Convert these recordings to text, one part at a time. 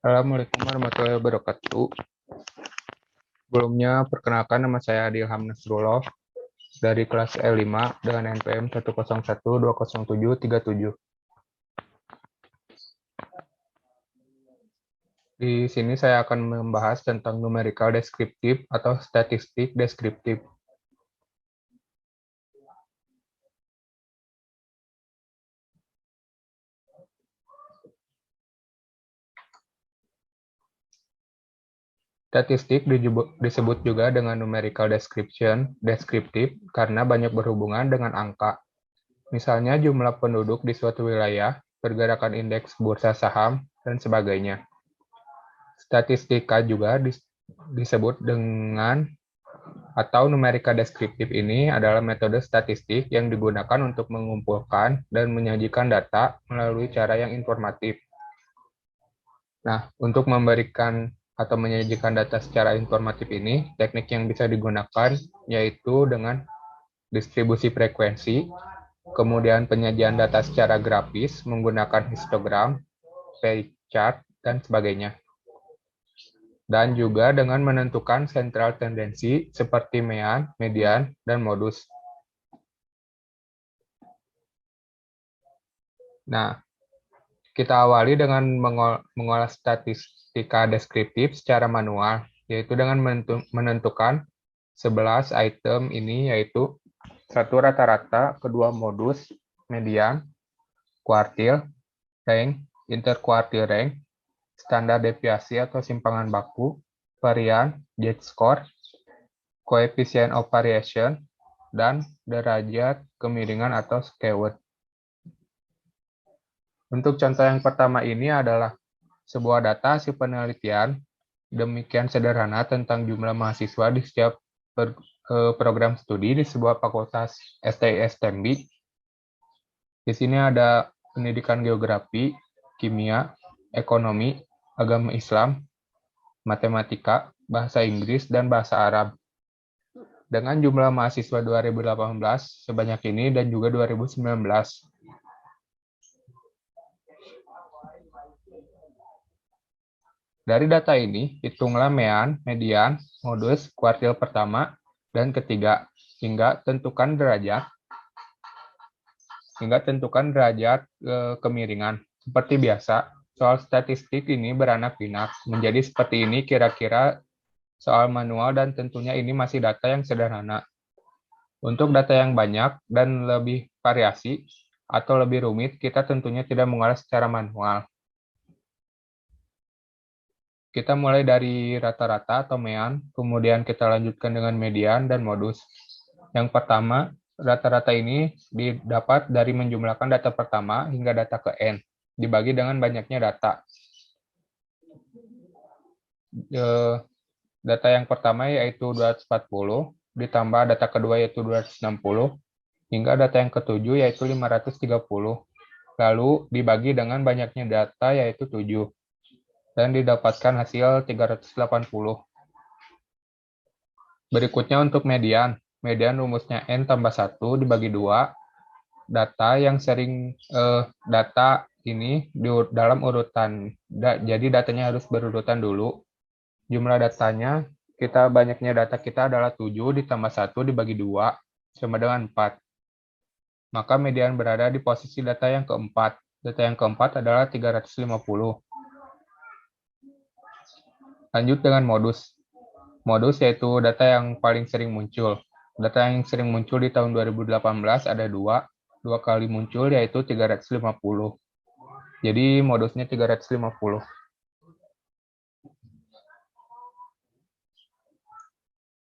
Assalamualaikum warahmatullahi wabarakatuh. Sebelumnya, perkenalkan nama saya Adilham Nasrullah dari kelas L5 dengan NPM 101207377. Di sini saya akan membahas tentang numerical deskriptif atau statistik deskriptif. Statistik disebut juga dengan numerical description, deskriptif, karena banyak berhubungan dengan angka. Misalnya jumlah penduduk di suatu wilayah, pergerakan indeks bursa saham, dan sebagainya. Statistika juga disebut dengan atau numerika deskriptif ini adalah metode statistik yang digunakan untuk mengumpulkan dan menyajikan data melalui cara yang informatif. Nah, untuk memberikan atau menyajikan data secara informatif ini, teknik yang bisa digunakan yaitu dengan distribusi frekuensi, kemudian penyajian data secara grafis menggunakan histogram, pie chart, dan sebagainya. Dan juga dengan menentukan sentral tendensi seperti mean, median, dan modus. Nah, kita awali dengan mengolah statistika deskriptif secara manual, yaitu dengan menentukan 11 item ini, yaitu satu rata-rata, kedua modus, median, kuartil, rank, interkuartil rank, standar deviasi atau simpangan baku, varian, z-score, coefficient of variation, dan derajat kemiringan atau skewed. Untuk contoh yang pertama ini adalah sebuah data hasil penelitian demikian sederhana tentang jumlah mahasiswa di setiap program studi di sebuah fakultas STI/STEMB. Di sini ada pendidikan geografi, kimia, ekonomi, agama Islam, matematika, bahasa Inggris, dan bahasa Arab. Dengan jumlah mahasiswa 2018 sebanyak ini dan juga 2019. Dari data ini, hitunglah mean, median, modus, kuartil pertama, dan ketiga, hingga tentukan derajat kemiringan. Seperti biasa, soal statistik ini beranak pinak. Menjadi seperti ini kira-kira soal manual dan tentunya ini masih data yang sederhana. Untuk data yang banyak dan lebih variasi atau lebih rumit, kita tentunya tidak mengolah secara manual. Kita mulai dari rata-rata atau mean, kemudian kita lanjutkan dengan median dan modus. Yang pertama, rata-rata ini didapat dari menjumlahkan data pertama hingga data ke n, dibagi dengan banyaknya data. Data yang pertama yaitu 240, ditambah data kedua yaitu 260, hingga data yang ketujuh yaitu 530. Lalu dibagi dengan banyaknya data yaitu 7. Dan didapatkan hasil 380. Berikutnya untuk median. Median rumusnya N tambah 1 dibagi 2. Data ini dalam urutan. Jadi datanya harus berurutan dulu. Jumlah datanya, banyaknya data kita adalah 7 ditambah 1 dibagi 2 sama dengan 4. Maka median berada di posisi data yang keempat. Data yang keempat adalah 350. Lanjut dengan modus. Modus yaitu data yang paling sering muncul. Data yang sering muncul di tahun 2018 ada dua kali muncul yaitu 350. Jadi modusnya 350.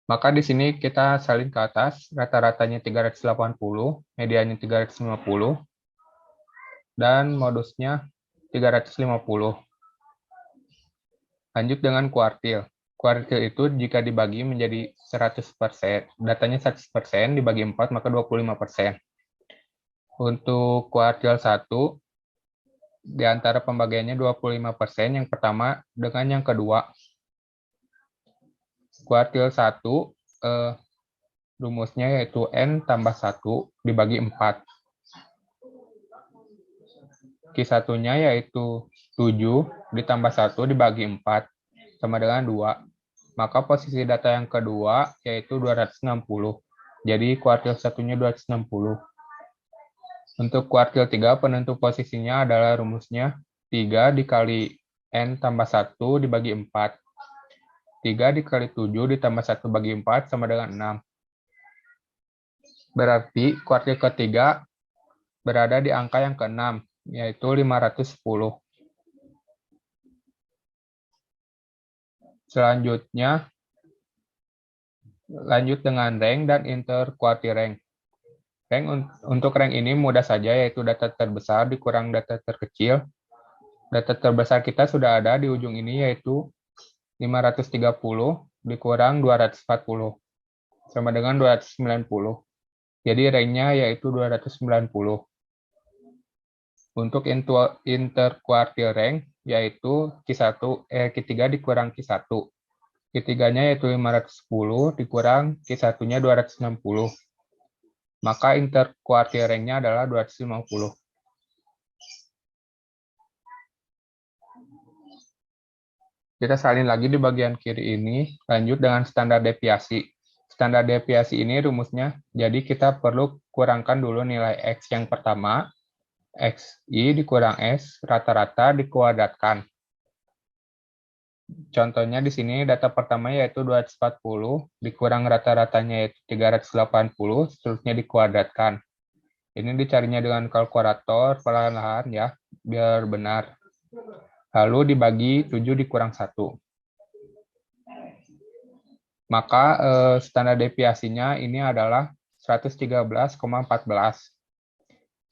Maka di sini kita salin ke atas, rata-ratanya 380, mediannya 350, dan modusnya 350. Lanjut dengan kuartil. Kuartil itu jika dibagi menjadi 100%, datanya 100% dibagi 4 maka 25%. Untuk kuartil 1, di antara pembagiannya 25% yang pertama dengan yang kedua. Kuartil 1, rumusnya yaitu N tambah 1 dibagi 4. Q1-nya yaitu 7 ditambah 1 dibagi 4 sama dengan 2. Maka posisi data yang kedua yaitu 260. Jadi kuartil 1-nya 260. Untuk kuartil 3 penentu posisinya adalah rumusnya 3 dikali N tambah 1 dibagi 4. 3 dikali 7 ditambah 1 bagi 4 sama dengan 6. Berarti kuartil ketiga berada di angka yang ke-6, yaitu 510. Selanjutnya, lanjut dengan rank dan interquartile rank. Untuk rank ini mudah saja, yaitu data terbesar dikurang data terkecil. Data terbesar kita sudah ada di ujung ini, yaitu 530 dikurang 240, sama dengan 290. Jadi ranknya yaitu 290. Untuk interquartile rank, yaitu Q3 dikurang Q1. Q3-nya yaitu 510 dikurang Q1-nya 260. Maka interquartile rank-nya adalah 250. Kita salin lagi di bagian kiri ini, lanjut dengan standar deviasi. Standar deviasi ini rumusnya, jadi kita perlu kurangkan dulu nilai X yang pertama, XI dikurang S, rata-rata dikuadratkan. Contohnya di sini data pertama yaitu 240, dikurang rata-ratanya yaitu 380, seterusnya dikuadratkan. Ini dicarinya dengan kalkulator perlahan-lahan ya, biar benar. Lalu dibagi 7 dikurang 1. Maka standar deviasinya ini adalah 113,14.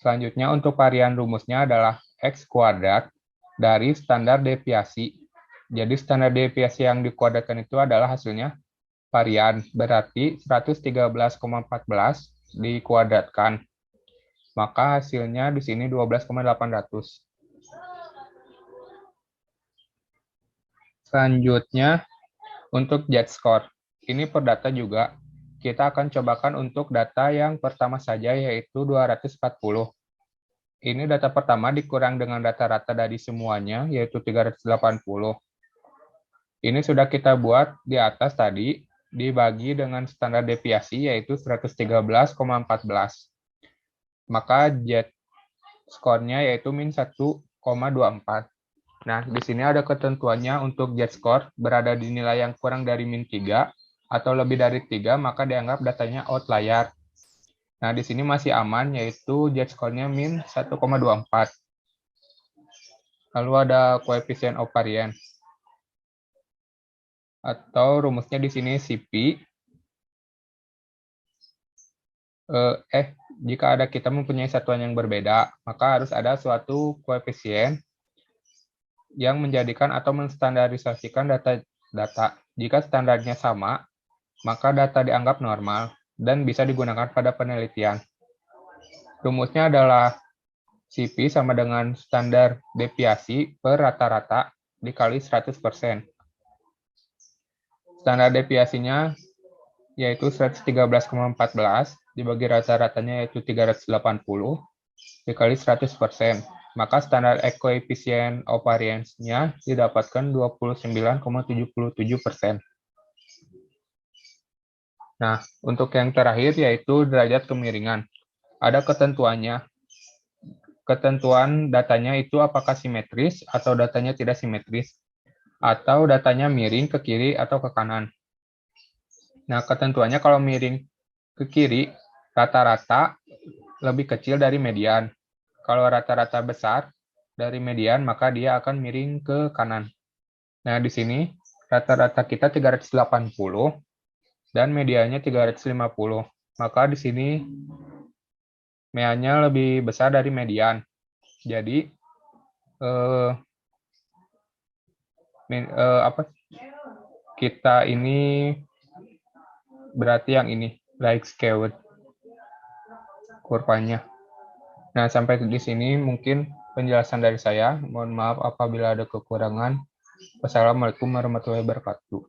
Selanjutnya untuk varian rumusnya adalah X kuadrat dari standar deviasi. Jadi standar deviasi yang dikuadratkan itu adalah hasilnya varian, berarti 113,14 dikuadratkan. Maka hasilnya di sini 12,800. Selanjutnya untuk Z-score. Ini per data juga. Kita akan cobakan untuk data yang pertama saja yaitu 240. Ini data pertama dikurang dengan data rata dari semuanya yaitu 380. Ini sudah kita buat di atas tadi, dibagi dengan standar deviasi yaitu 113,14. Maka Z skornya yaitu min 1,24. Nah, di sini ada ketentuannya untuk Z-score berada di nilai yang kurang dari min 3 atau lebih dari 3, maka dianggap datanya outlier. Nah, di sini masih aman, yaitu Z-score-nya min 1,24. Lalu ada koefisien of variance. Atau rumusnya di sini CP. Jika kita mempunyai satuan yang berbeda, maka harus ada suatu koefisien yang menjadikan atau menstandarisasikan data. Jika standarnya sama, maka data dianggap normal dan bisa digunakan pada penelitian. Rumusnya adalah CP sama dengan standar deviasi per rata-rata dikali 100%. Standar deviasinya yaitu 113,14 dibagi rata-ratanya yaitu 380 dikali 100%. Maka standar koefisien of variance-nya didapatkan 29,77%. Nah, untuk yang terakhir yaitu derajat kemiringan. Ada ketentuannya. Ketentuan datanya itu apakah simetris atau datanya tidak simetris, atau datanya miring ke kiri atau ke kanan. Nah, ketentuannya kalau miring ke kiri, rata-rata lebih kecil dari median. Kalau rata-rata besar dari median, maka dia akan miring ke kanan. Nah, di sini rata-rata kita 380 dan mediannya 350. Maka di sini mediannya lebih besar dari median. Jadi kita ini berarti yang ini like skewed kurvanya. Nah, sampai di sini mungkin penjelasan dari saya. Mohon maaf apabila ada kekurangan. Wassalamualaikum warahmatullahi wabarakatuh.